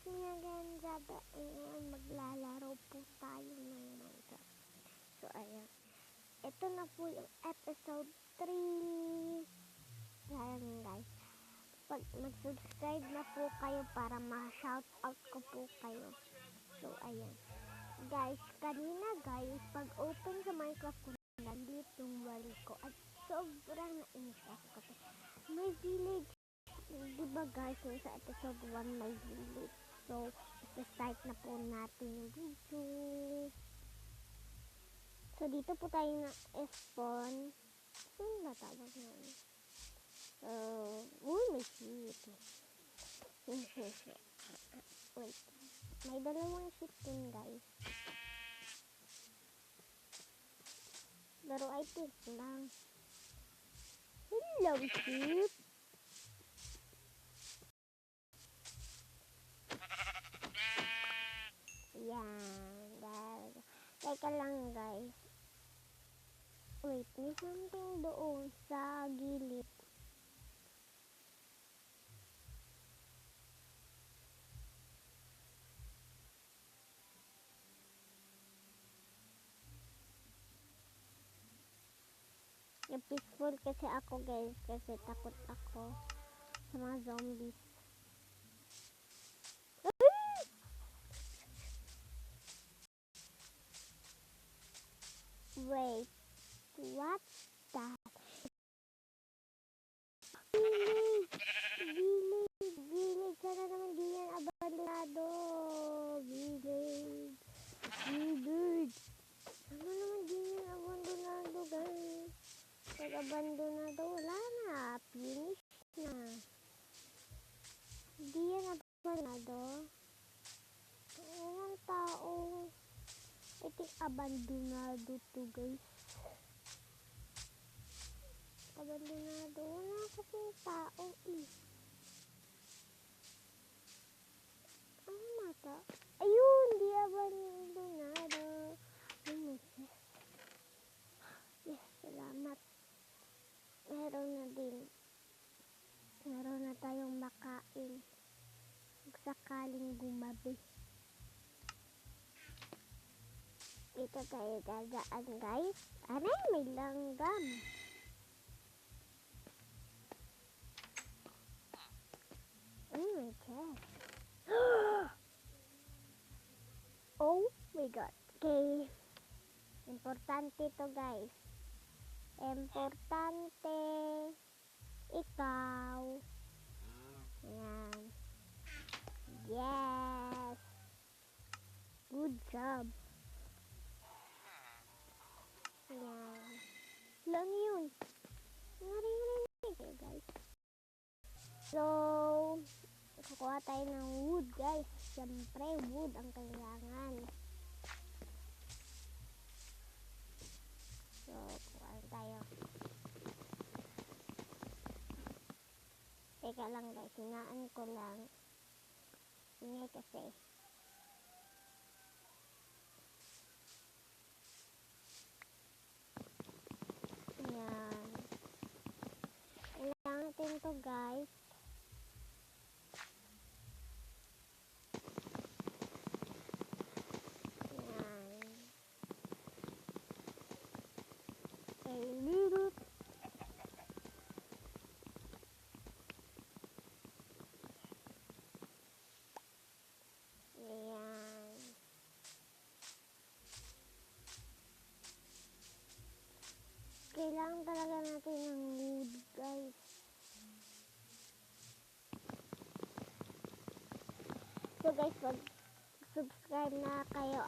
me again, Zaba, and maglalaro po tayo ng Minecraft. So, ayan. Ito na po yung episode 3. Ayan, guys. Pag mag-subscribe na po kayo para ma-shoutout ko po kayo. So, ayan. Guys, kanina, guys, pag open sa Minecraft ko, nandito yung world ko. At sobrang na-interest ko. May village. Diba guys, yung sa episode 1 may village. So, start na po natin yung video. So, dito po tayo na spawn. Ano ba tawag na? So, may sheep. Wait. May dalawang sheep din guys. Pero I think lang. Hello sheep. Yan, guys. Teka lang, guys. Wait, may something doon sa gilid. Yung peaceful kasi ako, guys. Kasi takot ako sa mga zombies. Wait, what the? Village, sana naman di yan abandonado. Village. Sana naman di yan abandonado, guys. Pag abandonado, wala na. Finish na. Di yan abandonado. Ang tao. I think abandonado to, guys. Abandonado. Wala kasing tao eh. Ano mata? Ayun! Di abandonado. Oh my God. Yes, salamat. Meron na din. Meron na tayong makain. Sakaling gumabi. Dito tayo dadaan, guys. Aray, may langgam. Oh my God. Oh my God. Okay. Importante to, guys. Importante. Ikaw. Ayan. Yes. Good job. Ayan. Lang yun. Naring-ring kayo, guys. So, kukuha tayo ng wood, guys. Siyempre, wood ang kailangan. So, kukuha tayo. Teka lang, guys. Hinaan ko lang. Ingay kasi. Ayan. Kailangan natin to, guys. Kailangan talaga natin ng wood, guys. So guys, mag-subscribe na kayo.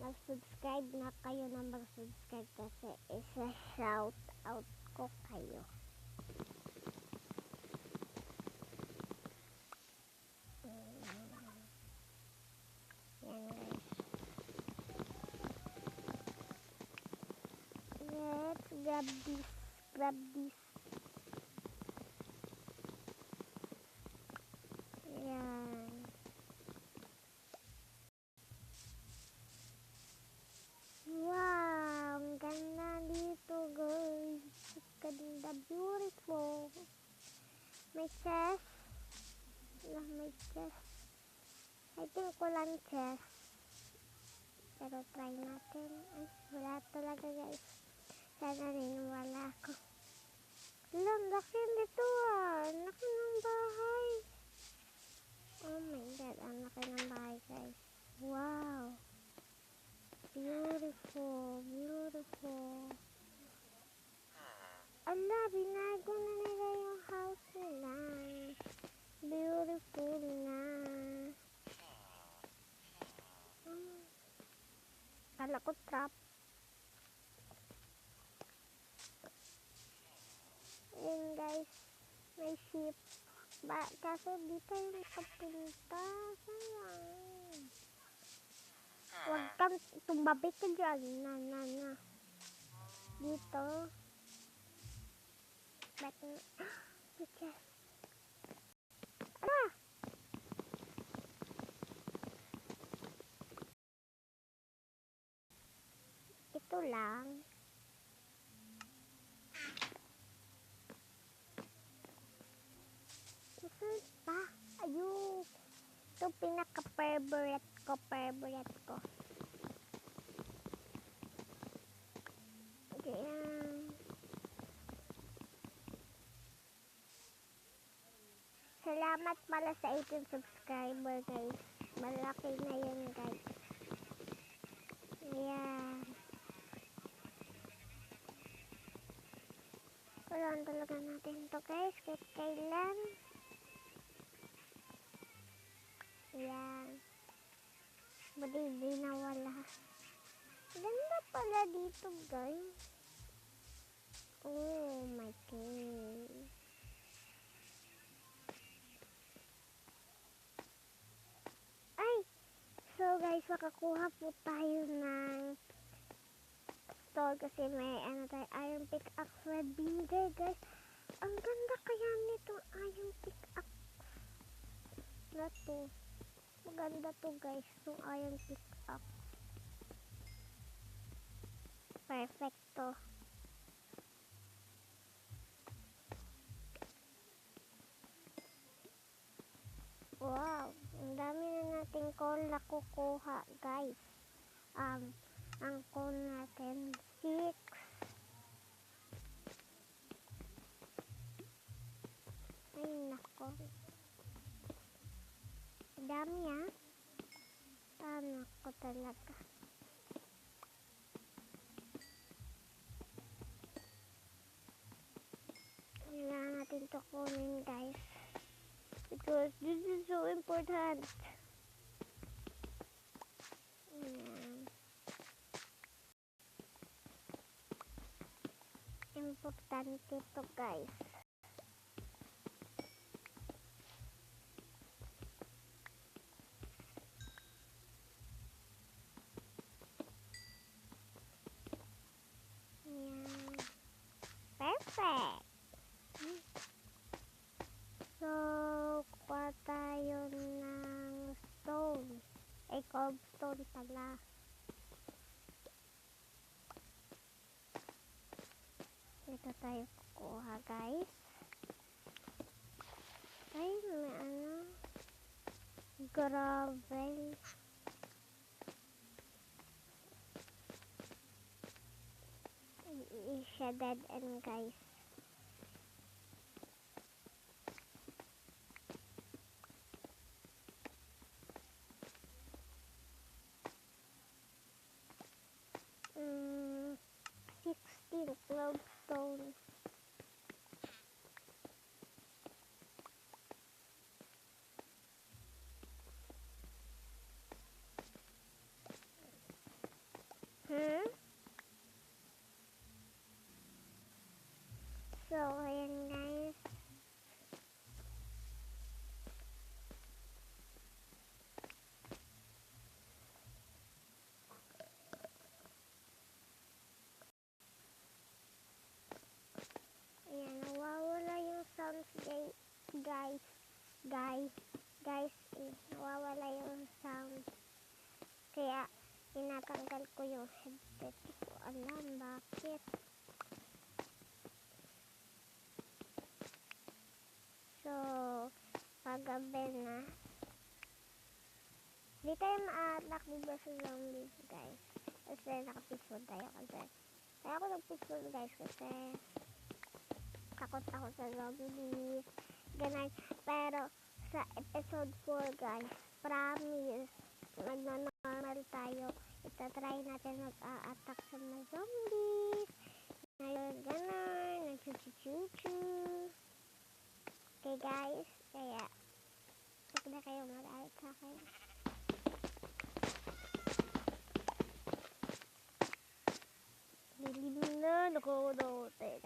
Mag-subscribe na kayo na mag-subscribe kasi isa-shout out ko kayo. Yan, guys. Let's grab this. Ayan. Wow, ang ganda dito, guys. Ganda, beautiful. May chest. May chest. I think walang chest. Pero try natin. Ay, wala talaga guys. Sana wala ako. Lang, laki nito ah. Laki ng bahay. Oh my god, ang laki ng bahay guys. Wow. Beautiful, beautiful. Ala, binago na nila yung house nila. Beautiful na. Kala ko trap. Ayan guys, may ship. Kaso di tayo nakapunta. Sayang. Huwag kang tumbabi ka dyan. Na. Dito. Ba't na? Yes. Ala! Ito lang. Saan pa? Ayun. Ito pinaka-favorite ko. Ayan. Salamat pala sa 18 subscriber guys. Malaki na yun guys. Ayan. Kailangan talaga natin to guys. Kahit kailan. Ayan. Buti di nawala. Ganda pala dito guys. Oh my god. Ay! So guys, makakuha po tayo ng store kasi may tayo iron pickaxe red binder guys. Ang ganda kaya nitong iron pickaxe na to. Maganda to guys, itong iron pickaxe. Perfect to. Wow, ang dami na nating coal na kukuha guys. Ang coal natin 6. Ay nako. Dami ah. Nako talaga. Kailangan natin to kunin guys. Because this is so important. Ayan. Importante to guys. Ayan. Perfect. So, kuha tayo ng stone. Ay, cobblestone pala. Ito tayo kukuha guys. Ay, may gravel. Siya dead end guys. Mm, 16 glowstone. So, ayan guys. Ayan, nawawala yung sounds guys. Nawawala yung sound. Kaya, tinatanggal ko yung headset. Hindi ko alam bakit. So, paggabi na. Di tayo ma-attack diba sa zombies, guys. Kasi naka-peaceful tayo kasi. Kaya ako nag-peaceful, guys, kasi takot ako sa zombies. Ganun. Pero sa episode 4, guys, promise, magna-normal tayo. Itatry natin mag-a-attack sa mga zombies. Ngayon, ganun. Nagchuchuchuchu. Okay, guys. Kaya, huwag na kayo mag-alit sa akin. Dilim na. Nakukunote.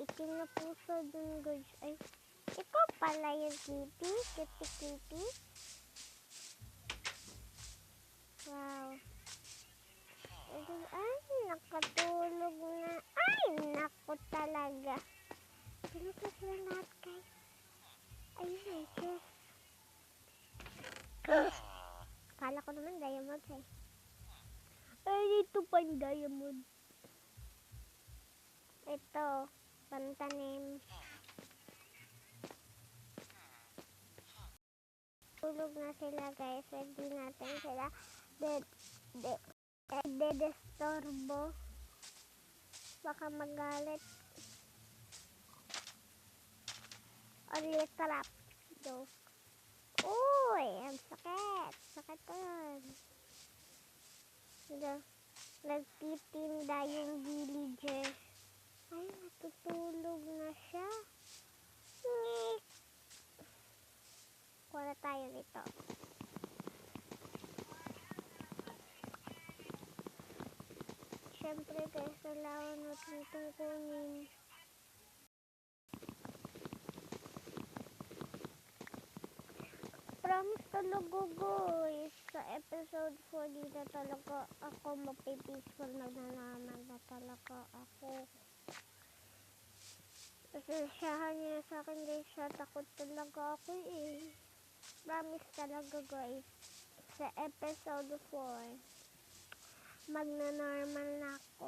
Itim na puso dun, guys. Ay, ikaw pala yung kitty. Kitty. Wow. Ay, nakatulog na. Ay, naku talaga. Tulog na sila lahat, guys. Ayun, ay, chest. Kala ko naman diamond, eh. Ay, dito pa yung diamond. Ito, pantanim. Tulog na sila, guys. Hindi natin sila destorbo. Baka magalit. Only trap. Joke. Uy, ang sakit. Sakit yun. Nagtitinda yung villager. Ay, natutulog na siya. Ngik. Kuha tayo nito. Siyempre, guys, kailangan natin itong kunin. Promise talaga, guys. Sa episode 4, dito talaga ako mapipeaceful. Magnanaman na talaga ako. Pasensyahan niya sa akin, guys. Takot talaga ako, eh. Promise talaga, guys. Sa episode 4, magna-normal na ako.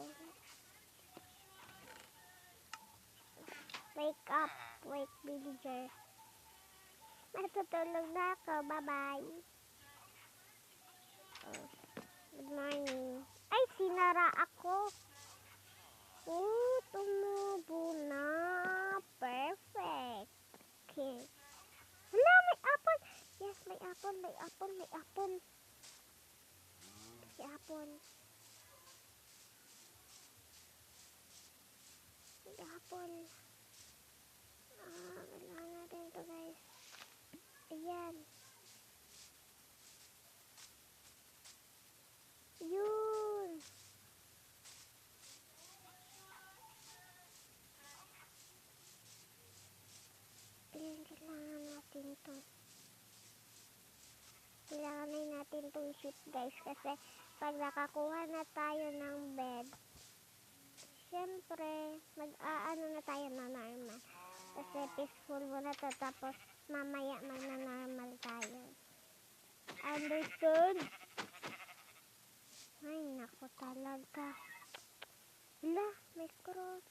Wake up, villager. Matutulog na ako. Bye-bye. Good morning. Ay, sinara ako. Tumubo na. Perfect. Okay. Wala, may apple. Yes, may apple. May apple. May apple. May apple. May apple. Kailangan natin ito, guys. Ayan. Yun. Ayan, kailangan natin ito. Kailangan natin itong shoot, guys. Kasi pag nakakuha na tayo ng bed, syempre, mag-aano na tayo na normal. Kasi peaceful muna to. Tapos, mamaya magna-normal tayo. Understood? Ay, naku talaga. Hala, may cross.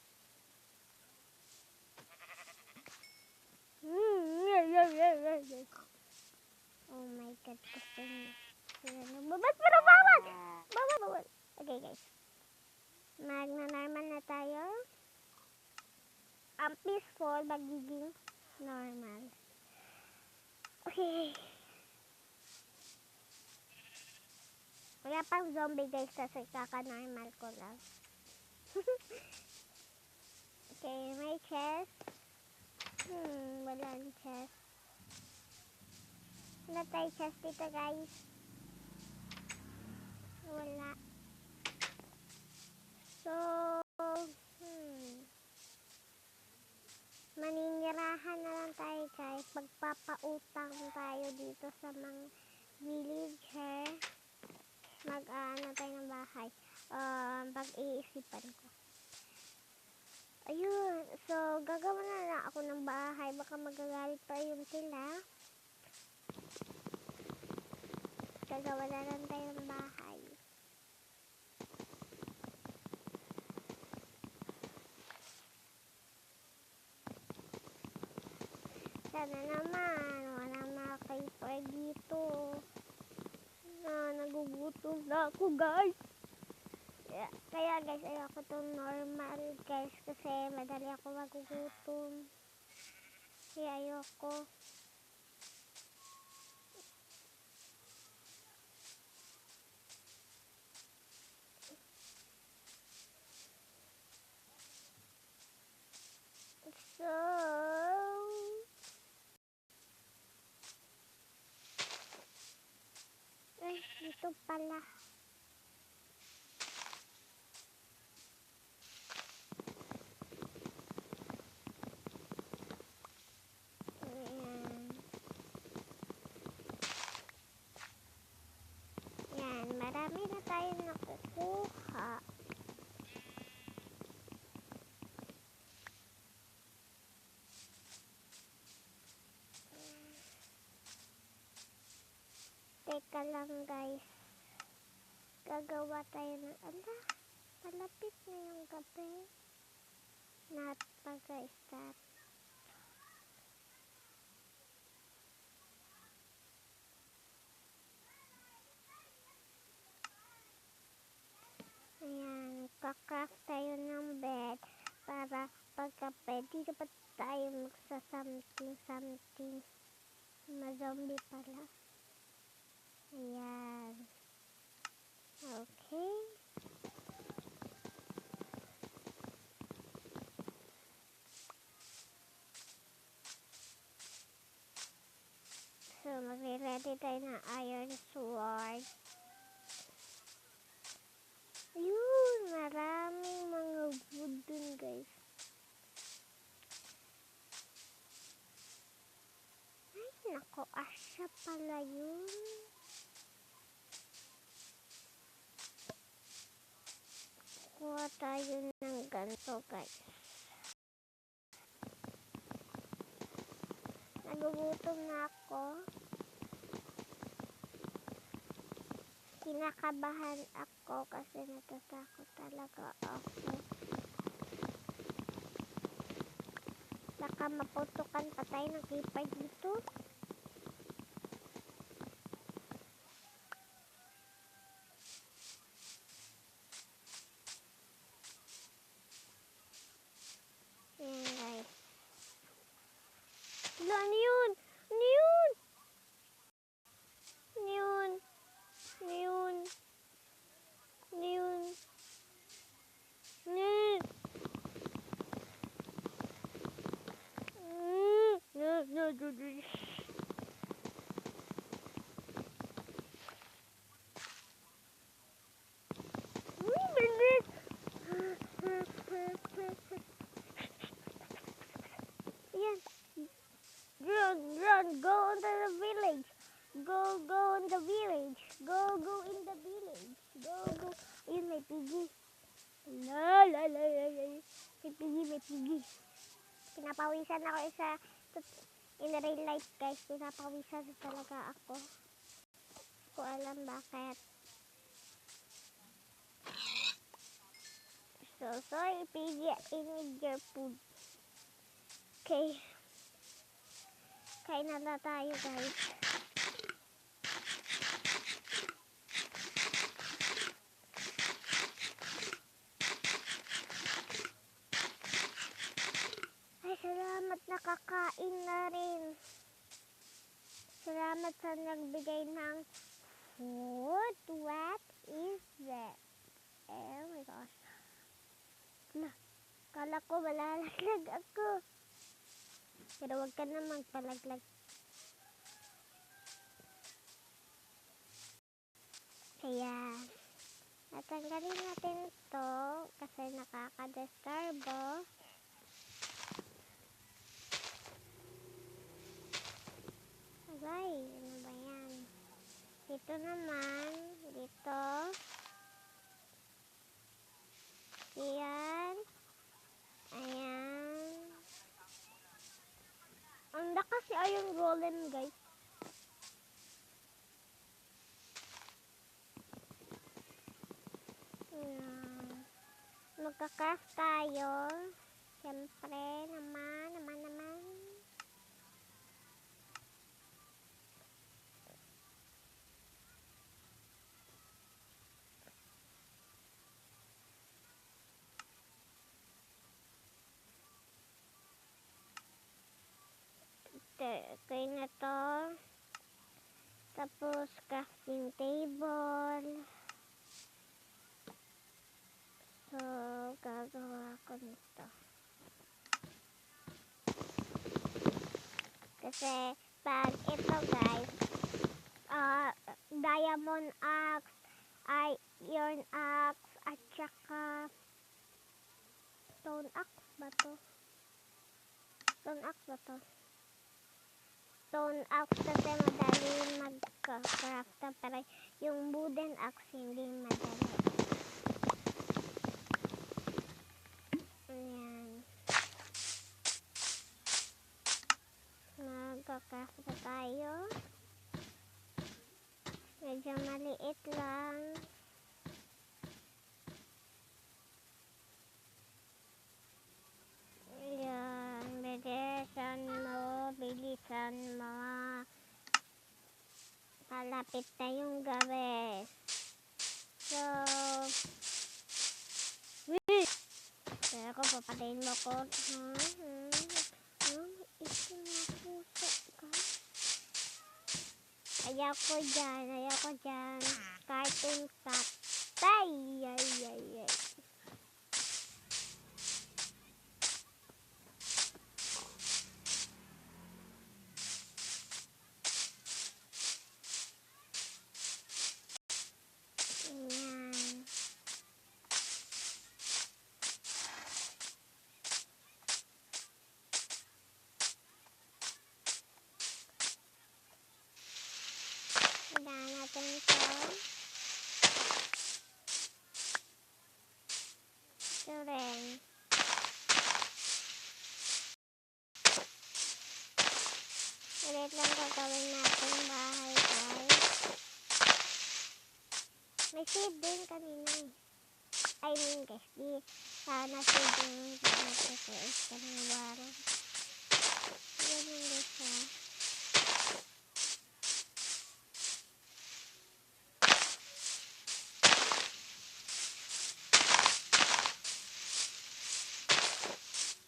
Oh my God, gusto niya. Babas, pero bawal! Bawal! Okay, guys. Magna-normal na tayo. Ang peaceful, magiging normal. Okay. Wala pang zombie, guys, kasi kaka-normal ko lang. Okay, may chest. Walang chest. Wala tayo chest dito, guys. Wala. So, maninirahan na lang tayo, guys. Magpapautang tayo dito sa mga villager. Mag-ano tayo ng bahay. Pag-iisipan ko. Ayun. So, gagawa na lang ako ng bahay. Baka magagalit pa yun sila. Gagawa na lang tayo ng bahay. Sana naman, walang mga creeper dito. Nagugutom na ako, guys. Kaya guys, ayoko itong normal, guys. Kasi madali ako magugutom. Kaya ayoko. So, ay, dito pala. Ayan. Yan, marami na tayong nakukuha. Teka lang, guys. Gagawa tayo ng, ala, malapit na yung gabi. Napag-start. Ayan, kakraft tayo ng bed para pagka pwede na pa tayo magsa-something. Ma-zombie pala. Ayan. Okay. So, mag-ready tayo ng iron sword. Yun, maraming mga wood dun, guys. Ay, nako, asya pala yun. Kuha tayo ng ganito, guys. Nagugutom na ako. Kinakabahan ako kasi natatakot talaga ako. Baka maputukan pa tayo ng creeper dito. Ayan, guys. Ano yun? Ano yun? Ano yun? Ano yun? Ano yun? Yan. Run, go into the village. Go in the village. Go in the village. Go. Ayun, may piggy. La. May piggy. Pinapawisan ako in real life, guys. Pinapawisan talaga ako. Hindi ko alam bakit. So, sorry, piggy. I need your food. Okay. Kain na tayo, guys. Ay, salamat, nakakain na rin. Salamat sa nagbigay ng food. What is that? Oh my gosh. Kala ko malalaglag ako. Pero wag ka na magpalaglag. Kaya, natanggalin natin to kasi nakaka-disturbo. Abay, ano ba yan? Dito naman, dito. Ayan. Ayan. Ang lakas si Iron Golem, guys. Ayan. Magka-craft tayo. Siyempre, naman. Okay na to. Tapos, crafting table. So, gagawa ko nito. Kasi, pag ito guys, diamond axe, iron axe, at saka stone axe ba to? Stone axe ba to? Stone axe kasi madali mag-craft, pero yung wooden axe hindi madali. Ayan. Mag-craft na tayo. Medyo maliit lang. Ayan. Bilisan mo. Palapit na yung gabi. So, kaya ko papatayin mo ko. Ito na puso ka. Ayaw ko dyan. Cartoon cat. Ay. Ayan. Hidaan natin ito. Ito rin. Ulit lang gagawin natin bahay guys. May seed din kanina eh. I mean guys, sana seed din kasi kanina waro. Yan yung guys ha.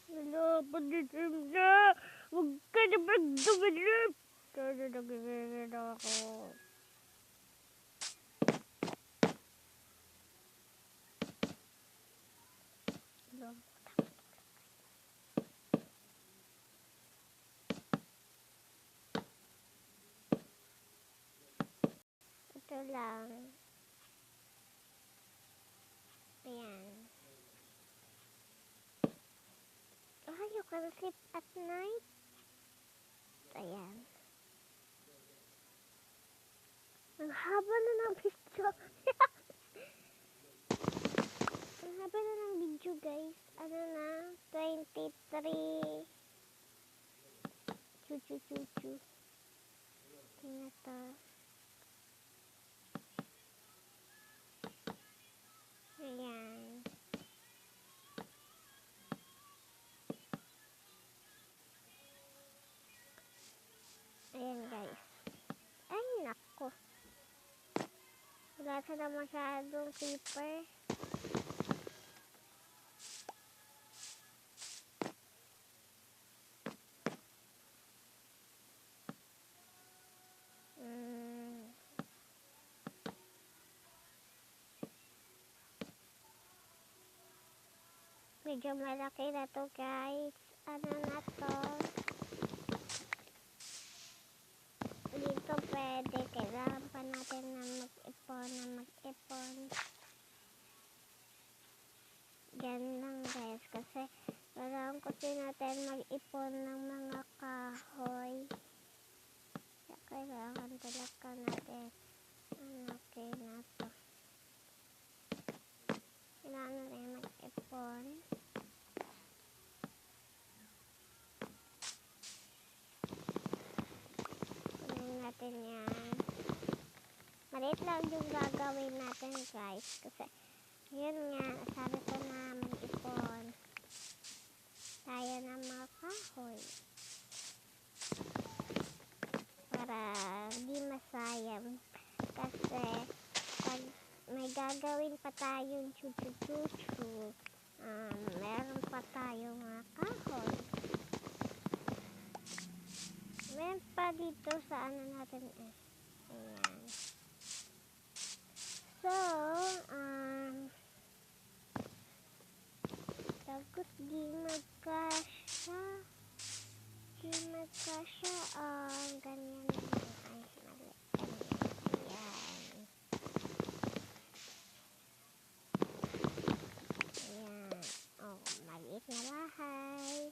Wala, pagdisim na! Huwag ka na magdumilim! Sana nagigilin ako. Ito lang. Ayan. Oh, you can sleep at night. Ayan. Ang haba na ng video. Ang haba na ng video guys. Ano na? 23. Chu. Tingnan to. Ayan. Ayan guys. Ay nako. Wala na masyadong creeper. Medyo malaki na to guys. Ano na to? Dito pwede. Kailangan pa natin na mag-ipon. Yan lang guys. Kasi kailangan kasi natin mag-ipon ng mga kahoy. Kailangan talaga natin. Okay na to. Kailangan natin mag-ipon. Natin yan. Maliit lang yung gagawin natin guys kasi yun nga sabi ko na mag-ipon tayo ng mga kahoy para di masayang kasi pag may gagawin pa tayong chuchu meron pa tayong mga kahoy. Meron pa dito sa ano natin eh. Ayan. So, tapos di magkasya. Ganyan lang. Ay, mali. Ayan. Ayan. Oh, maliit na bahay.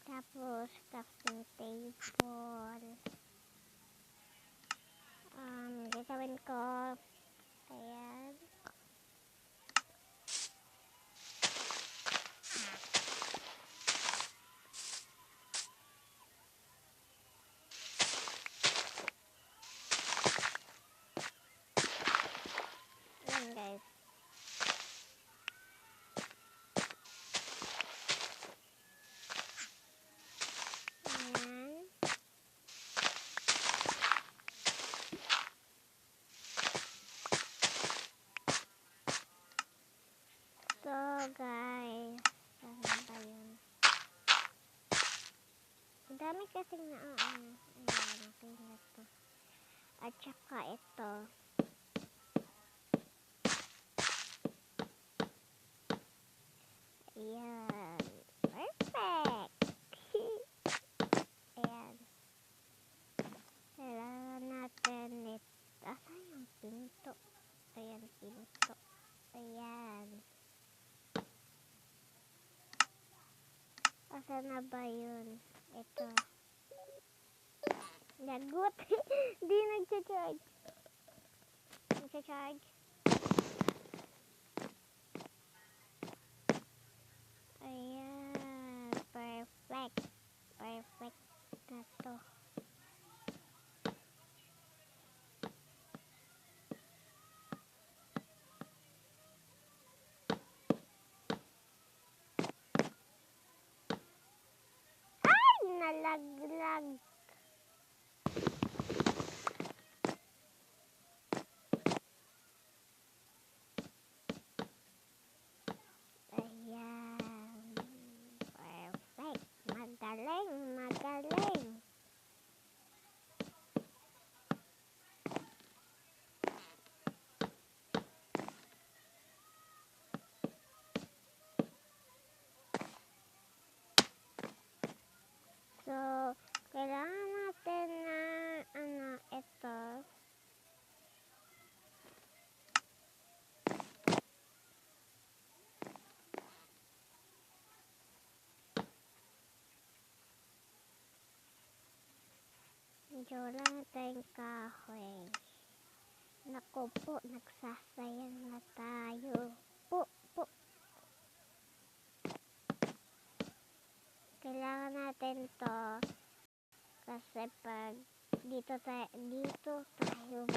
Tapos, crafting table. Gagawin ko. Ayan. Ayan guys. Ayan. So guys, ano ba yun? Ang dami kasing ayan, okay na to. At saka ito. Ayan. Perfect! Ayan. Kailangan natin ito. Asan yung pinto? Ayan, pinto. Ayan. Asan na ba yun? Ito. Lagot. Di nagcha-charge. Nagcha-charge. Ayan. Perfect. Perfect na to. Ay! Nalaglag. Ayan. Perfect. Magaling. Magaling. So, kailangan natin na ito. Medyo lang tayong kahoy. Naku po, nagsasayang na tayo. Po. Kailangan natin to kasi pag dito tayo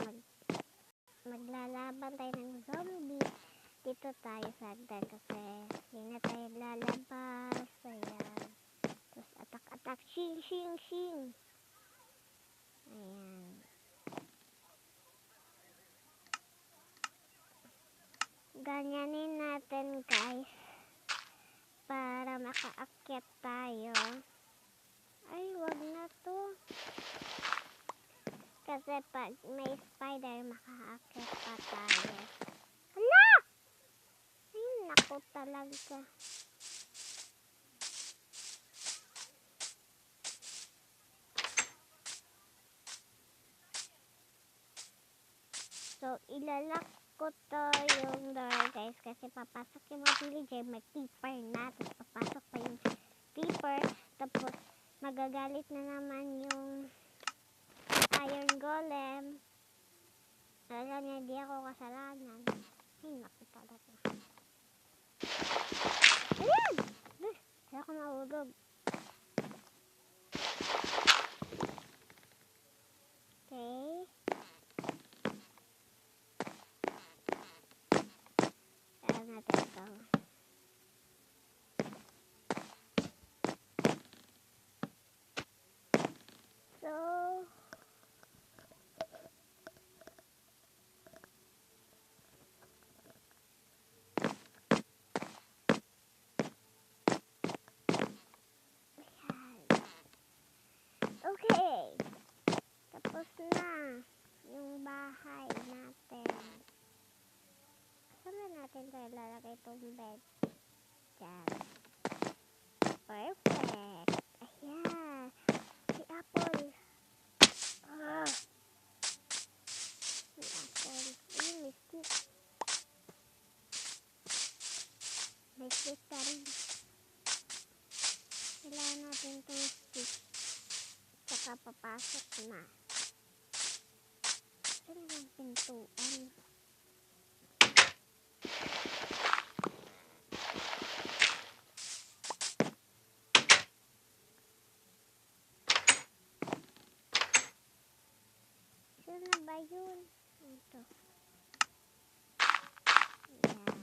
maglalaban tayo ng zombie, dito tayo sa hagdan kasi hindi na tayo lalabas. Ayan. Tapos atak, shing. Ayan. Ganyanin natin guys para makaakyat tayo. Ay, wag na to. Kasi pag may spider, makaakyat pa tayo. Hala! Ay, naku talaga. So, ilalak ko to yung door guys kasi papasok yung mga villager, may creeper na, tapos papasok pa yung creeper, tapos magagalit na naman yung iron golem. Alam niya, di ako kasalanan. Ay, naku talaga. Ayan! Kaya ako mahulog. Okay. Ayan natin ito. So, na yung bahay natin. Saan na natin tayo lalagay itong bed? Diyan. Perfect. Ayan. Si Apple. Si Apple. Ayun, may stick. May stick ka rin. Kailangan natin itong stick. Saka papasok na. Saan ang pintuan? Saan na ba yun? Ito. Ayan.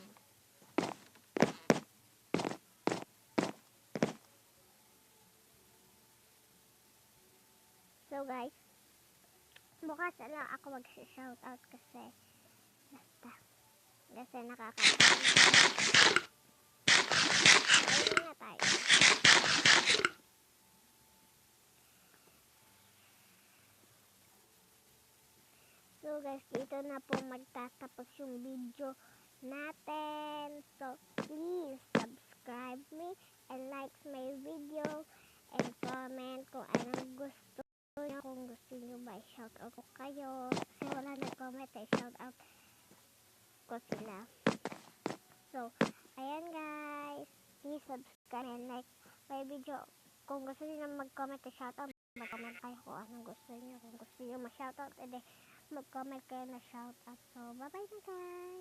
So guys, bukas na lang ako mag-shoutout kasi basta. Kasi nakakatawa. Ayun na tayo. So guys, dito na po magtatapos yung video natin. So please subscribe me and like my video and comment kung anong gusto nyo. Kung gusto nyo ba i-shoutout ko kayo. Kasi wala nag-comment i-shoutout ko sila. So, ayan guys. Please subscribe and like my video. Kung gusto nyo na mag-comment i-shoutout, mag-comment kayo kung anong gusto nyo. Kung gusto nyo ma-shoutout, edi mag-comment kayo na shoutout. So, bye-bye na guys!